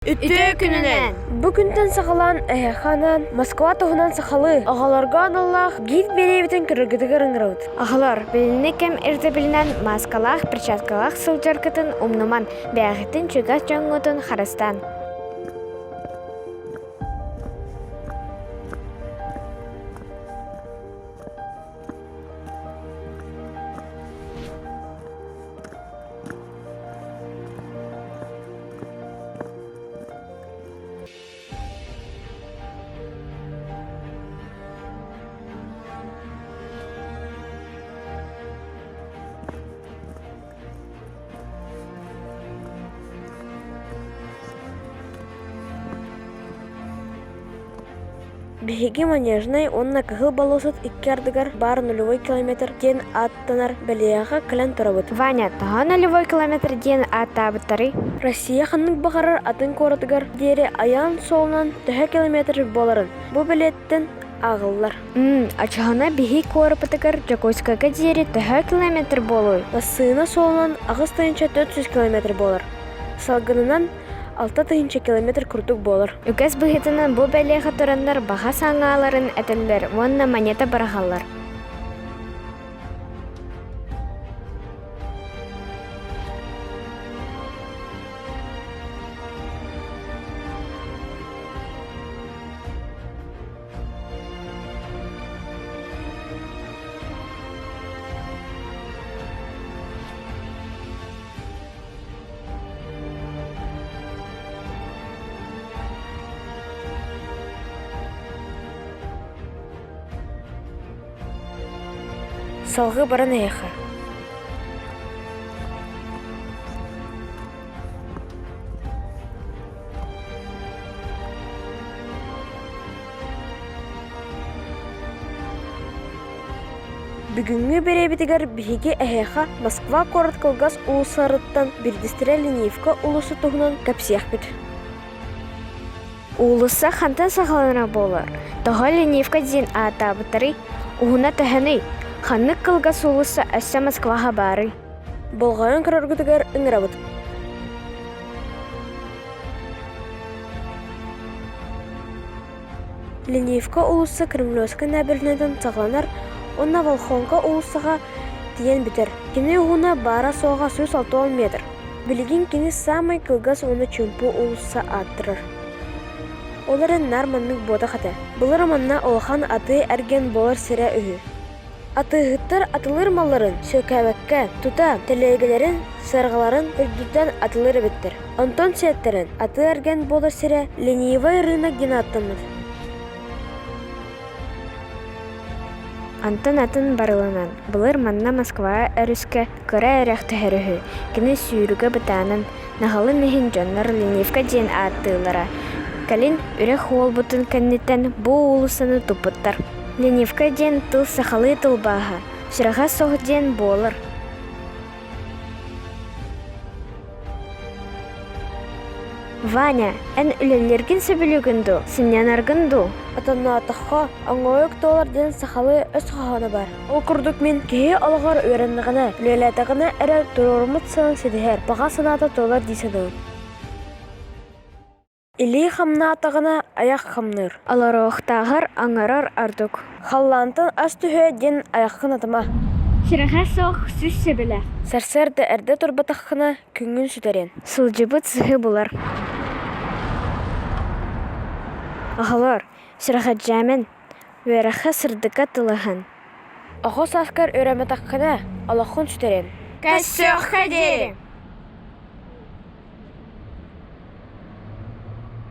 Үтө күнінен. Бүгүнтен сахалан эханан Москва туһунан сахалы. Агаларга аналлах гид беребитен кыргыдыгы рыңрауд. Агалар, билини кем ирде билинен маскалах, перчаткалах сылжаркытын умнуман, бәғытын чугас жоңгутун харастан. Биһиги манежнай онна кыһыл балосут иккардыгар бар 0 километр ден аттанар бәлияға кілен тұрабыт. Ваня, таға 0 километр ден аттабыттары. Россия ханнык бағарар атын коратыгар дере аян солынан 2 километр боларын. Бу билеттен ағыллар. Ачығына бихи корыпытыгар Жакойскага дери 2 километр болуй. Насыына солынан ағыз тайынча 400 километр болар. Салгынынан 6 тайынча километр күрдік болар. Үкәс бұхетінен бұл бәлеға тұрандар баға саңғаларын әтілдер, онна монета барағалар. Салғы баран аяқы. Бүгінгі беребетігер бігі әйеқа Москва короткалгас улысарыттан бірдістірі Ленивка улысы тұғынан кәпсияқ бет. Улысы хантан сақалана болар. Таға Ленивка ден атабыттары уғына тәхіні. Ханнык кылгас улысы әсі Москваға бары. Болғайын кіраргытыгар үңірабыт. Ленивка улысы Кремлевскі нәбірінеден сағланар, онна Волхонка улысыға тиен бітер. Кені уғына бара соға 160 метр. Білген кені самай кылгас оны чүмпу улысы аттырыр. Олары нарманның бода қаты. Бұлар манна олхан аты әрген болар сірі үйі. Атыгыттар атылыр малларын сөкәбәккә тута теләгеләрен, саргаларын үрдүттән атылыр биттер. Антон сеттерен аты әрген болар сірі ленивай рынок ден аттымыд. Антон атын барылынан. Бұлыр манна Москва әріске көрі әрәқті әрігі. Кені сүйірігі бұтанын нағалы нехін жонлар Ленивка ден аттылара. Кәлін үрек ол бұтын кәннеттен бұл улысыны тұпыттар. Ленивка ден тыл сақалы тылбаға, сұраға соғы ден болыр. Ваня, ән үлелерген сөбілігінду, сінен аргынду. Атанна атаққа аңойық долар ден сақалы өз қағаны бар. Ол күрдік мен кейі алығар өрінігіні, үлелетіғіні әрі тұрорымыт сының седігер, баға санаты долар дейсідің. Или хамна атағына аяқ хамныр. Алары оқтағыр аңарар ардық. Халлантын ас түхе ден аяққын атыма. Сұраға соқ сүз сөбілі. Сәрсәрді әрді тұрбатаққына күнгін сүтерен. Сылжыбыт сығы бұлар. Ағалар, сұраға жәмін, өріқі сырдыға тылығын. Ағос аскар өреметаққына алақын сүтерен. Кәссіқ қәдері.